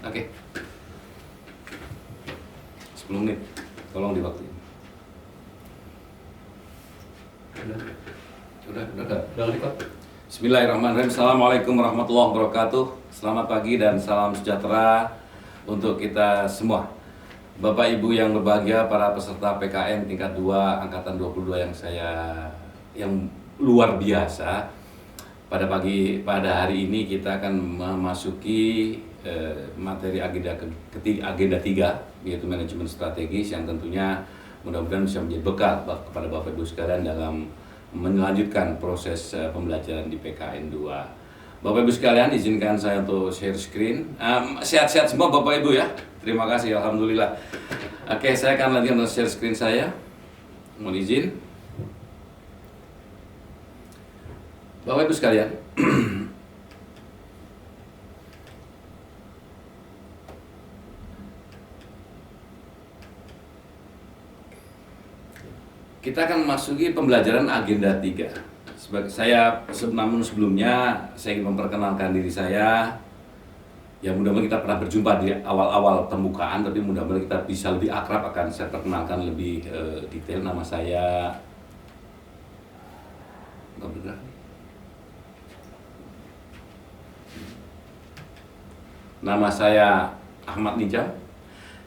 Oke. 10 menit. Tolong diwaktuin. Udah record. Bismillahirrahmanirrahim. Assalamualaikum warahmatullahi wabarakatuh. Selamat pagi dan salam sejahtera untuk kita semua. Bapak Ibu yang berbahagia, para peserta PKN tingkat 2 angkatan 22 yang luar biasa. Pada hari ini kita akan memasuki materi agenda 3, yaitu manajemen strategis, yang tentunya mudah-mudahan bisa menjadi bekal kepada Bapak Ibu sekalian dalam melanjutkan proses pembelajaran di PKN 2. Bapak Ibu sekalian, izinkan saya untuk share screen. Sehat-sehat semua Bapak Ibu ya. Terima kasih, alhamdulillah. Oke, saya akan lanjutkan share screen saya. Mohon izin. Bapak Ibu sekalian, kita akan memasuki pembelajaran agenda 3. Namun sebelumnya saya ingin memperkenalkan diri saya. Ya, mudah-mudahan kita pernah berjumpa di awal-awal pembukaan, tapi mudah-mudahan kita bisa lebih akrab. Akan saya perkenalkan lebih detail. Nama saya Ahmad Nijam.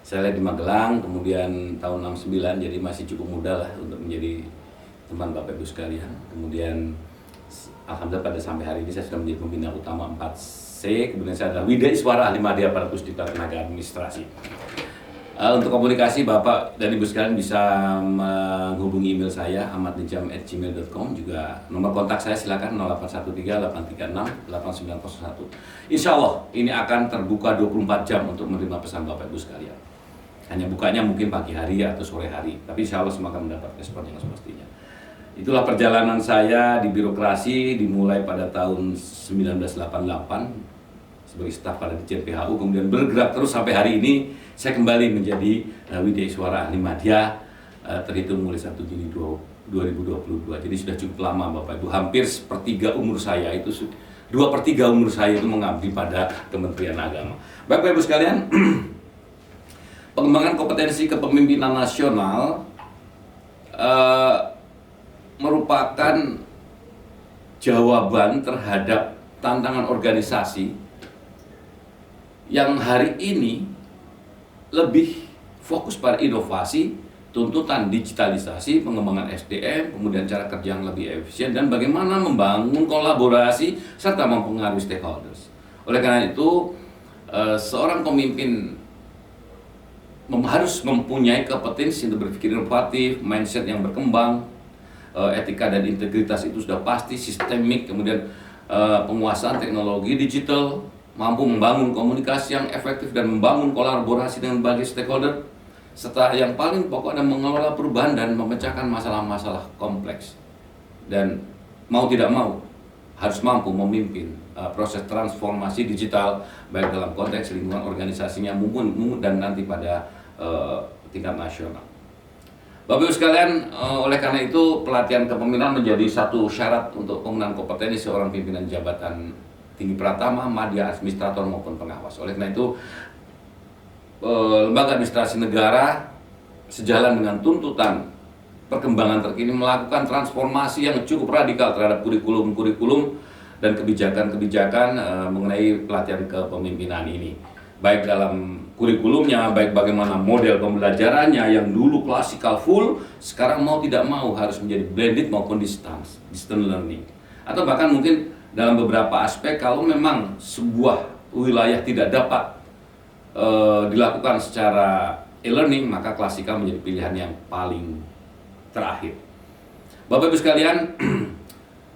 Saya di Magelang, kemudian tahun 69, jadi masih cukup muda lah untuk menjadi teman Bapak Ibu sekalian. Kemudian alhamdulillah pada sampai hari ini saya sudah menjadi pembina utama 4C. Kemudian saya adalah Widya Iswara Ahli Madya pada Pusdiklat Tenaga Administrasi. Untuk komunikasi Bapak dan Ibu sekalian bisa menghubungi email saya ahmadnijam@gmail.com. Juga nomor kontak saya silakan 0813-836-8901. Insya Allah ini akan terbuka 24 jam untuk menerima pesan Bapak Ibu sekalian. Hanya bukanya mungkin pagi hari atau sore hari, tapi insya Allah semua akan mendapat respon yang semestinya. Itulah perjalanan saya di birokrasi, dimulai pada tahun 1988 sebagai staf pada Ditjen PHU, kemudian bergerak terus sampai hari ini. Saya kembali menjadi Widya Iswara Ahli Madya, terhitung mulai 1 Juni 2022. Jadi sudah cukup lama Bapak Ibu, hampir sepertiga umur saya itu, 2/3 umur saya itu mengabdi pada Kementerian Agama. Bapak Ibu sekalian, pengembangan kompetensi kepemimpinan nasional merupakan jawaban terhadap tantangan organisasi yang hari ini lebih fokus pada inovasi, tuntutan digitalisasi, pengembangan SDM, kemudian cara kerja yang lebih efisien, dan bagaimana membangun kolaborasi serta mempengaruhi stakeholders. Oleh karena itu, seorang pemimpin harus mempunyai kompetensi untuk berpikir inovatif, mindset yang berkembang, etika dan integritas itu sudah pasti, sistemik, kemudian penguasaan teknologi digital, mampu membangun komunikasi yang efektif dan membangun kolaborasi dengan berbagai stakeholder, serta yang paling pokok adalah mengelola perubahan dan memecahkan masalah-masalah kompleks. Dan mau tidak mau harus mampu memimpin proses transformasi digital, baik dalam konteks lingkungan organisasinya maupun dan nanti pada tingkat nasional. Bapak Ibu sekalian, oleh karena itu pelatihan kepemimpinan menjadi satu syarat untuk penggunaan kompetensi seorang pimpinan jabatan tinggi pratama, madya, administrator maupun pengawas. Oleh karena itu, lembaga administrasi negara sejalan dengan tuntutan perkembangan terkini melakukan transformasi yang cukup radikal terhadap kurikulum dan kebijakan-kebijakan mengenai pelatihan kepemimpinan ini. Baik dalam kurikulumnya, baik bagaimana model pembelajarannya yang dulu klasikal full, sekarang mau tidak mau harus menjadi blended maupun distance learning. Atau bahkan mungkin dalam beberapa aspek, kalau memang sebuah wilayah tidak dapat dilakukan secara e-learning, maka klasikal menjadi pilihan yang paling terakhir. Bapak Ibu sekalian,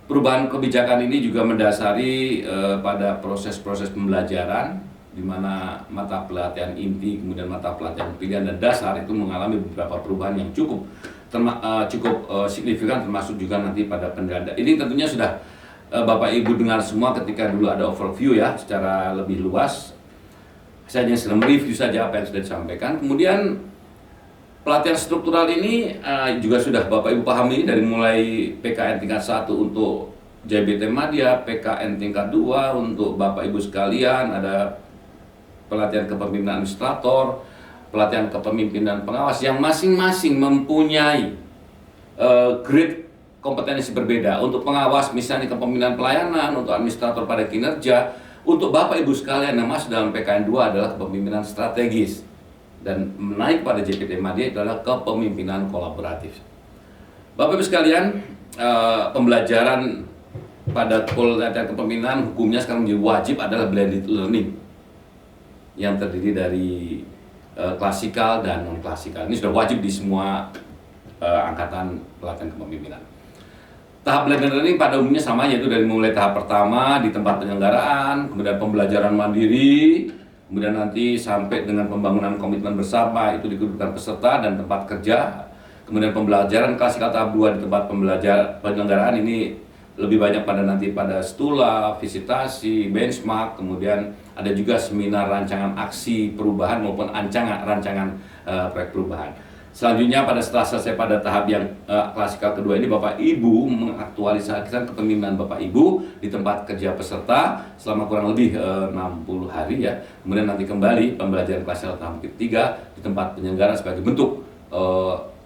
perubahan kebijakan ini juga mendasari pada proses-proses pembelajaran, di mana mata pelatihan inti, kemudian mata pelatihan pilihan dan dasar itu mengalami beberapa perubahan yang cukup signifikan, termasuk juga nanti pada pendidikan. Ini tentunya sudah Bapak Ibu dengar semua ketika dulu ada overview ya, secara lebih luas. Saya hanya sedang mereview saja apa yang sudah disampaikan. Kemudian pelatihan struktural ini juga sudah Bapak Ibu pahami dari mulai PKN tingkat 1 untuk JBT Madya, PKN tingkat 2 untuk Bapak Ibu sekalian, ada pelatihan kepemimpinan administrator, pelatihan kepemimpinan pengawas yang masing-masing mempunyai grade kompetensi berbeda. Untuk pengawas misalnya kepemimpinan pelayanan, untuk administrator pada kinerja, untuk Bapak Ibu sekalian yang masuk dalam PKN 2 adalah kepemimpinan strategis, dan naik pada JPT Madya adalah kepemimpinan kolaboratif. Bapak Ibu sekalian, pembelajaran pada pelatihan kepemimpinan hukumnya sekarang menjadi wajib adalah blended learning yang terdiri dari klasikal dan non klasikal. Ini sudah wajib di semua angkatan pelatihan kepemimpinan. Tahap blended learning pada umumnya sama, yaitu dari mulai tahap pertama di tempat penyelenggaraan, kemudian pembelajaran mandiri, kemudian nanti sampai dengan pembangunan komitmen bersama itu di kedudukan peserta dan tempat kerja. Kemudian pembelajaran klasikal tahap 2 di tempat penyelenggaraan ini lebih banyak pada stula, visitasi, benchmark, kemudian ada juga seminar rancangan aksi perubahan maupun rancangan proyek perubahan. Selanjutnya setelah selesai pada tahap yang klasikal kedua ini, Bapak Ibu mengaktualisasikan kepemimpinan Bapak Ibu di tempat kerja peserta selama kurang lebih 60 hari ya. Kemudian nanti kembali pembelajaran klasikal tahap ketiga di tempat penyelenggara sebagai bentuk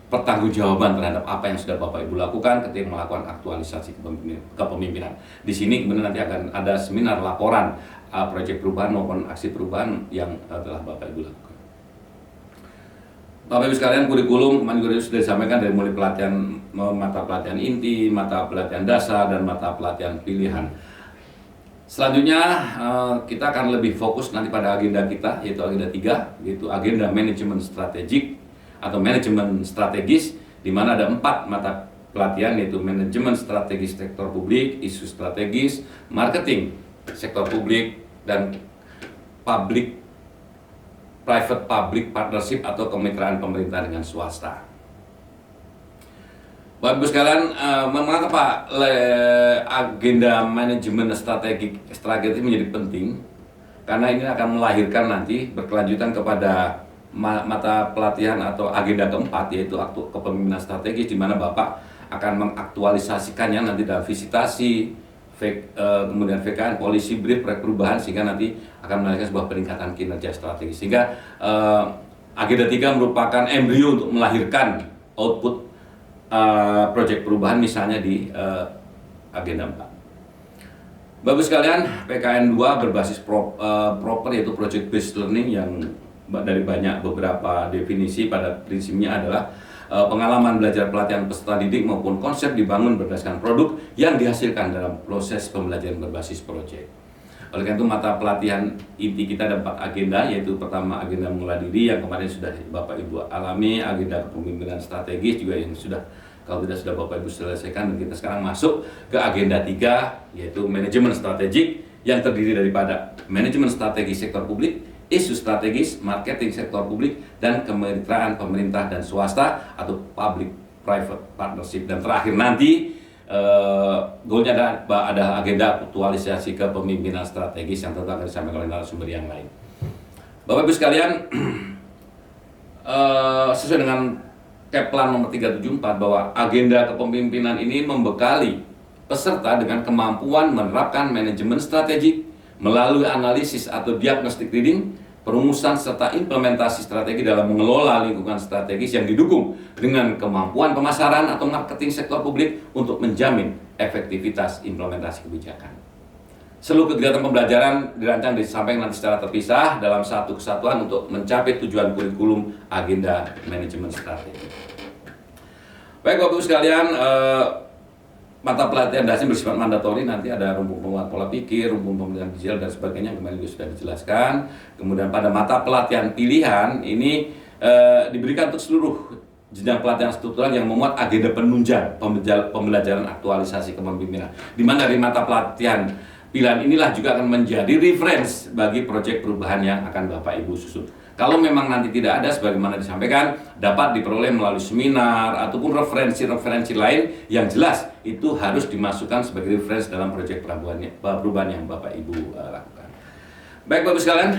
pertanggungjawaban terhadap apa yang sudah Bapak Ibu lakukan ketika melakukan aktualisasi kepemimpinan. Di sini kemudian nanti akan ada seminar laporan proyek perubahan maupun aksi perubahan yang telah Bapak Ibu lakukan. Bapak Ibu sekalian, kurikulum kemarin sudah disampaikan dari mulai mata pelatihan inti, mata pelatihan dasar, dan mata pelatihan pilihan. Selanjutnya kita akan lebih fokus nanti pada agenda kita, yaitu agenda 3, yaitu agenda manajemen strategik atau manajemen strategis, di mana ada 4 mata pelatihan, yaitu manajemen strategis sektor publik, isu strategis, marketing sektor publik, dan private public partnership atau kemitraan pemerintah dengan swasta. Bapak Ibu sekalian, mengapa agenda manajemen strategis menjadi penting? Karena ini akan melahirkan nanti berkelanjutan kepada mata pelatihan atau agenda keempat, yaitu kepemimpinan strategis, di mana Bapak akan mengaktualisasikannya nanti dalam visitasi, kemudian VKN, polisi, brief, proyek perubahan, sehingga nanti akan melahirkan sebuah peningkatan kinerja strategis. Sehingga agenda 3 merupakan embrio untuk melahirkan output proyek perubahan misalnya di agenda 4. Bapak sekalian, PKN 2 berbasis proper, yaitu project based learning, yang dari beberapa definisi pada prinsipnya adalah pengalaman belajar pelatihan peserta didik maupun konsep dibangun berdasarkan produk yang dihasilkan dalam proses pembelajaran berbasis proyek. Oleh karena itu, mata pelatihan inti kita ada 4 agenda, yaitu pertama agenda mengolah diri yang kemarin sudah Bapak Ibu alami, agenda kepemimpinan strategis juga yang kalau tidak sudah Bapak Ibu selesaikan, dan kita sekarang masuk ke agenda 3, yaitu manajemen strategik, yang terdiri daripada manajemen strategis sektor publik, isu strategis, marketing sektor publik, dan kemitraan pemerintah dan swasta atau public private partnership. Dan terakhir nanti goalnya ada agenda aktualisasi kepemimpinan strategis yang tentu akan disampaikan oleh narasumber yang lain. Bapak Ibu sekalian, sesuai dengan Keplan nomor 374 bahwa agenda kepemimpinan ini membekali peserta dengan kemampuan menerapkan manajemen strategik melalui analisis atau diagnostic reading, perumusan serta implementasi strategi dalam mengelola lingkungan strategis yang didukung dengan kemampuan pemasaran atau marketing sektor publik untuk menjamin efektivitas implementasi kebijakan. Seluruh kegiatan pembelajaran dirancang dan disampaikan nanti secara terpisah dalam satu kesatuan untuk mencapai tujuan kurikulum agenda manajemen strategi. Baik Bapak Ibu sekalian, mata pelatihan dasar bersifat mandatori, nanti ada rumpun penguat pola pikir, rumpun pembelajaran digital dan sebagainya, kemarin juga sudah dijelaskan. Kemudian pada mata pelatihan pilihan ini diberikan untuk seluruh jenjang pelatihan struktural yang memuat agenda penunjang pembelajaran aktualisasi kepemimpinan, di mana dari mata pelatihan pilihan inilah juga akan menjadi reference bagi proyek perubahan yang akan Bapak Ibu susun. Kalau memang nanti tidak ada, sebagaimana disampaikan, dapat diperoleh melalui seminar ataupun referensi-referensi lain yang jelas itu harus dimasukkan sebagai referensi dalam proyek perubahan yang Bapak Ibu lakukan. Baik Bapak Ibu sekalian,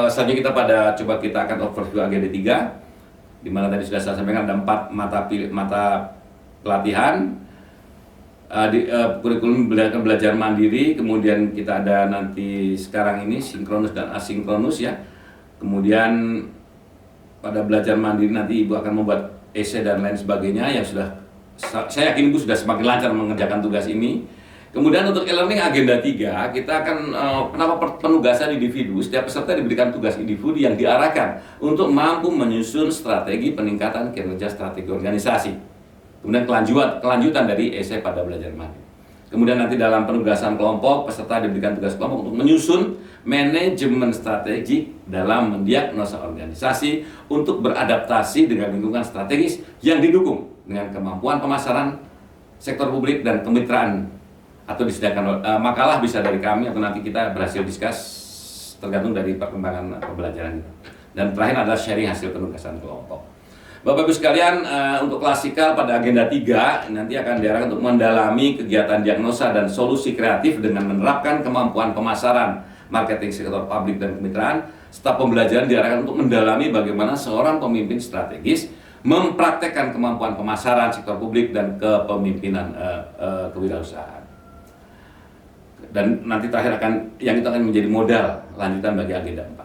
selanjutnya kita akan overview agenda 3, di mana tadi sudah saya sampaikan ada 4 mata pelatihan. kurikulum belajar mandiri, kemudian kita ada nanti sekarang ini sinkronus dan asinkronus ya. Kemudian pada belajar mandiri nanti Ibu akan membuat esai dan lain sebagainya yang saya yakin Ibu sudah semakin lancar mengerjakan tugas ini. Kemudian untuk e-learning agenda 3, kita akan penugasan individu. Setiap peserta diberikan tugas individu yang diarahkan untuk mampu menyusun strategi peningkatan kinerja strategi organisasi. Kemudian kelanjutan dari esai pada belajar mandiri. Kemudian nanti dalam penugasan kelompok, peserta diberikan tugas kelompok untuk menyusun manajemen strategi dalam mendiagnosa organisasi untuk beradaptasi dengan lingkungan strategis yang didukung dengan kemampuan pemasaran sektor publik dan kemitraan, atau disediakan makalah bisa dari kami atau nanti kita berhasil diskus, tergantung dari perkembangan pembelajaran. Dan terakhir adalah sharing hasil penugasan kelompok. Bapak Ibu sekalian, untuk klasikal pada agenda 3 nanti akan diarahkan untuk mendalami kegiatan diagnosa dan solusi kreatif dengan menerapkan kemampuan pemasaran, marketing sektor publik dan kemitraan. Staf pembelajaran diarahkan untuk mendalami bagaimana seorang pemimpin strategis mempraktekkan kemampuan pemasaran sektor publik dan kepemimpinan kewirausahaan. Dan nanti terakhir yang itu akan menjadi modal lanjutan bagi agenda 4.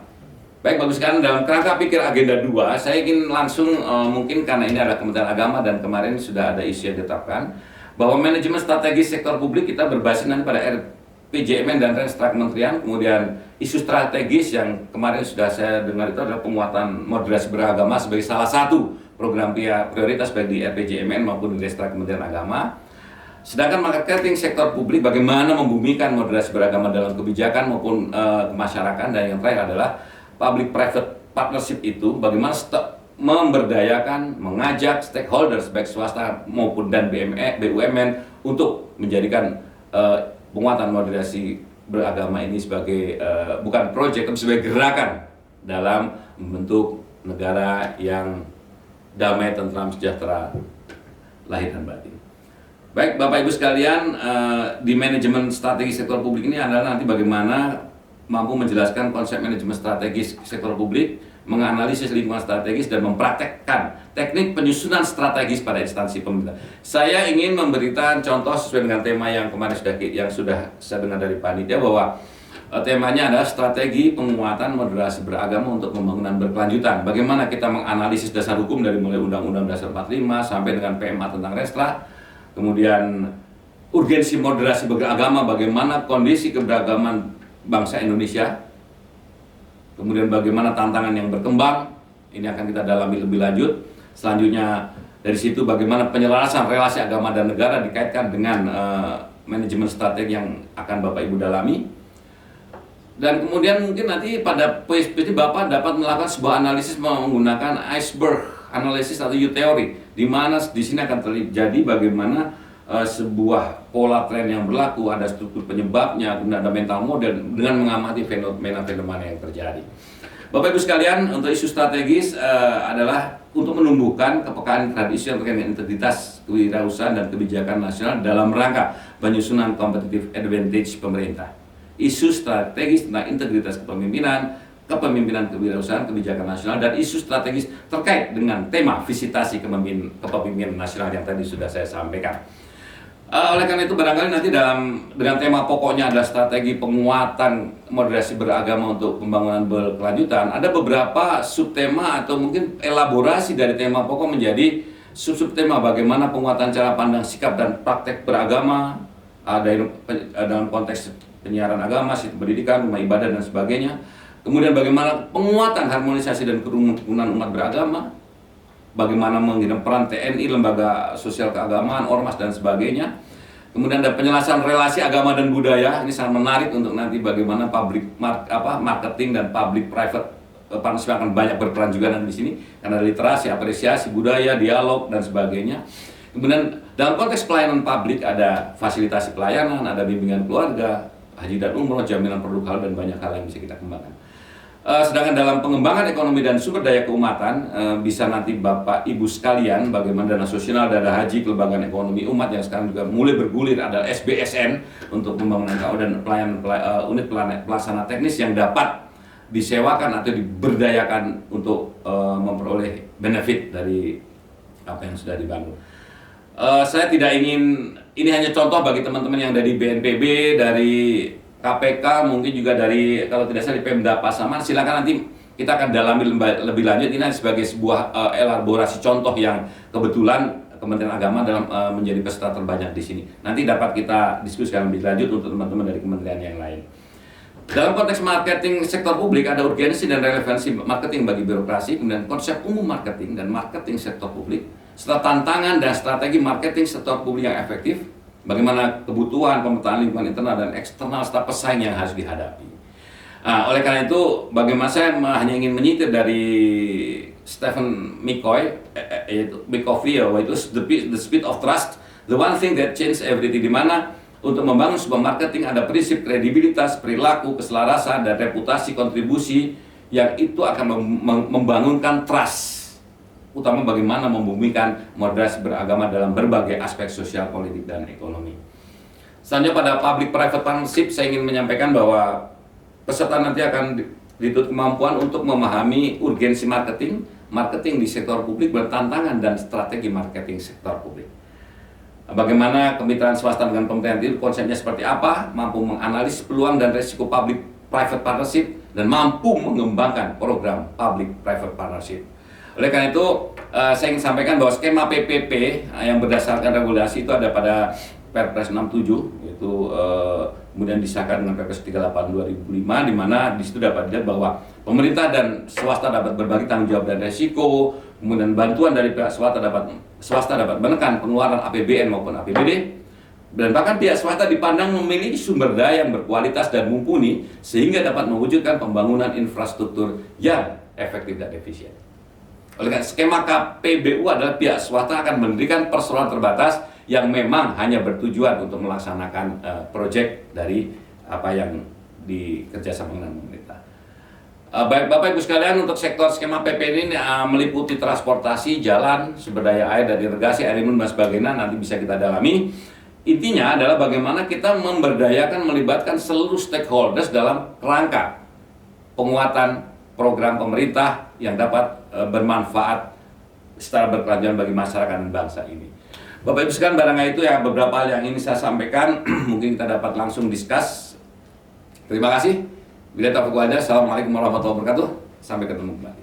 Baik, bagus sekali. Dalam kerangka pikir agenda 2, saya ingin langsung mungkin karena ini ada Kementerian Agama dan kemarin sudah ada isu yang ditetapkan bahwa manajemen strategis sektor publik kita berbasis nanti pada RPJMN dan Restra Kementerian. Kemudian isu strategis yang kemarin sudah saya dengar itu adalah penguatan moderasi beragama sebagai salah satu program prioritas baik di RPJMN maupun di Restra Kementerian Agama. Sedangkan marketing sektor publik bagaimana membumikan moderasi beragama dalam kebijakan maupun kemasyarakatan, dan yang terakhir adalah public-private partnership itu bagaimana memberdayakan, mengajak stakeholders baik swasta maupun dan BUMN untuk menjadikan penguatan moderasi beragama ini sebagai bukan proyek tapi sebagai gerakan dalam membentuk negara yang damai, tentram, sejahtera lahir dan batin. Baik, Bapak Ibu sekalian, di manajemen strategi sektor publik ini adalah nanti bagaimana mampu menjelaskan konsep manajemen strategis sektor publik, menganalisis lingkungan strategis, dan mempraktekkan teknik penyusunan strategis pada instansi pemerintah. Saya ingin memberikan contoh sesuai dengan tema yang kemarin sudah saya dengar dari panitia, bahwa temanya adalah strategi penguatan moderasi beragama untuk pembangunan berkelanjutan. Bagaimana kita menganalisis dasar hukum dari mulai Undang-Undang Dasar 45 sampai dengan PMA tentang Restra. Kemudian urgensi moderasi beragama, bagaimana kondisi keberagaman bangsa Indonesia. Kemudian bagaimana tantangan yang berkembang, ini akan kita dalami lebih lanjut. Selanjutnya dari situ bagaimana penyelarasan relasi agama dan negara dikaitkan dengan manajemen strategi yang akan Bapak Ibu dalami. Dan kemudian mungkin nanti pada PSPT Bapak dapat melakukan sebuah analisis menggunakan iceberg analisis atau U-teori, di mana di sini akan terjadi bagaimana sebuah pola tren yang berlaku, ada struktur penyebabnya, kemudian ada mental model dengan mengamati fenomena-fenomena yang terjadi. Bapak Ibu sekalian, untuk isu strategis adalah untuk menumbuhkan kepekaan terhadap isu yang terkait dengan integritas, kewirausahaan, dan kebijakan nasional dalam rangka penyusunan competitive advantage pemerintah. Isu strategis tentang integritas kepemimpinan kewirausahaan, kebijakan nasional, dan isu strategis terkait dengan tema visitasi kepemimpinan nasional yang tadi sudah saya sampaikan. Oleh karena itu barangkali nanti dengan tema pokoknya adalah strategi penguatan moderasi beragama untuk pembangunan berkelanjutan, ada beberapa subtema atau mungkin elaborasi dari tema pokok menjadi subtema bagaimana penguatan cara pandang, sikap, dan praktek beragama dalam konteks penyiaran agama, sistem pendidikan, rumah ibadah, dan sebagainya. Kemudian bagaimana penguatan harmonisasi dan kerukunan umat beragama, bagaimana mengirim peran TNI, lembaga sosial keagamaan, ormas, dan sebagainya. Kemudian ada penjelasan relasi agama dan budaya, ini sangat menarik untuk nanti bagaimana marketing dan public private partnership akan banyak berperan juga nanti di sini, karena ada literasi, apresiasi budaya, dialog, dan sebagainya. Kemudian dalam konteks pelayanan publik ada fasilitasi pelayanan, ada bimbingan keluarga, haji dan umroh, jaminan produk halal, dan banyak hal yang bisa kita kembangkan. Sedangkan dalam pengembangan ekonomi dan sumber daya keumatan, bisa nanti Bapak Ibu sekalian bagaimana dana sosial, dana haji, kelembagaan ekonomi umat yang sekarang juga mulai bergulir adalah SBSN untuk pembangunan KO dan unit pelaksana teknis yang dapat disewakan atau diberdayakan untuk memperoleh benefit dari apa yang sudah dibangun. Saya tidak ingin ini hanya contoh bagi teman-teman yang dari BNPB, dari KPK, mungkin juga dari kalau tidak salah di Pemda Pasaman. Silakan nanti kita akan dalami lebih lanjut. Ini sebagai sebuah elaborasi contoh yang kebetulan Kementerian Agama dalam menjadi peserta terbanyak di sini. Nanti dapat kita diskusikan lebih lanjut untuk teman-teman dari kementerian yang lain. Dalam konteks marketing sektor publik ada urgensi dan relevansi marketing bagi birokrasi, kemudian konsep umum marketing dan marketing sektor publik, serta tantangan dan strategi marketing sektor publik yang efektif, bagaimana kebutuhan pemetaan lingkungan internal dan eksternal serta pesaing yang harus dihadapi. Oleh karena itu, bagaimana saya hanya ingin menyitir dari Stephen McCoy, yaitu yaitu the speed of trust, the one thing that changes everything, di mana untuk membangun sebuah marketing ada prinsip kredibilitas, perilaku, keselarasan, dan reputasi kontribusi yang itu akan membangunkan trust, utama bagaimana membumikan moderasi beragama dalam berbagai aspek sosial, politik, dan ekonomi. Selanjutnya pada public-private partnership, saya ingin menyampaikan bahwa peserta nanti akan dituntut kemampuan untuk memahami urgensi marketing di sektor publik, bertantangan dan strategi marketing sektor publik. Bagaimana kemitraan swasta dengan pemerintah itu konsepnya seperti apa, mampu menganalisis peluang dan resiko public-private partnership, dan mampu mengembangkan program public-private partnership. Oleh karena itu, saya ingin sampaikan bahwa skema PPP yang berdasarkan regulasi itu ada pada Perpres 67, yaitu kemudian disahkan dengan Perpres 38 2005, di mana di situ dapat dilihat bahwa pemerintah dan swasta dapat berbagi tanggung jawab dan resiko, kemudian bantuan dari pihak swasta dapat menekan pengeluaran APBN maupun APBD, dan bahkan pihak swasta dipandang memiliki sumber daya yang berkualitas dan mumpuni sehingga dapat mewujudkan pembangunan infrastruktur yang efektif dan efisien. Oleh karena skema KPBU adalah pihak swasta akan mendirikan perseroan terbatas yang memang hanya bertujuan untuk melaksanakan proyek dari apa yang dikerjasama dengan pemerintah. Baik Bapak Ibu sekalian, untuk sektor skema PP ini meliputi transportasi, jalan, sumber daya air dan irigasi, air minum dan sebagainya, nanti bisa kita dalami. Intinya adalah bagaimana kita memberdayakan, melibatkan seluruh stakeholders dalam rangka penguatan program pemerintah yang dapat bermanfaat secara berkelanjutan bagi masyarakat dan bangsa ini. Bapak Ibu sekalian, barangkali itu ya beberapa hal yang ingin saya sampaikan. Mungkin kita dapat langsung discuss. Terima kasih. Bila taufiq wal hidayah. Assalamualaikum warahmatullahi wabarakatuh. Sampai ketemu kembali.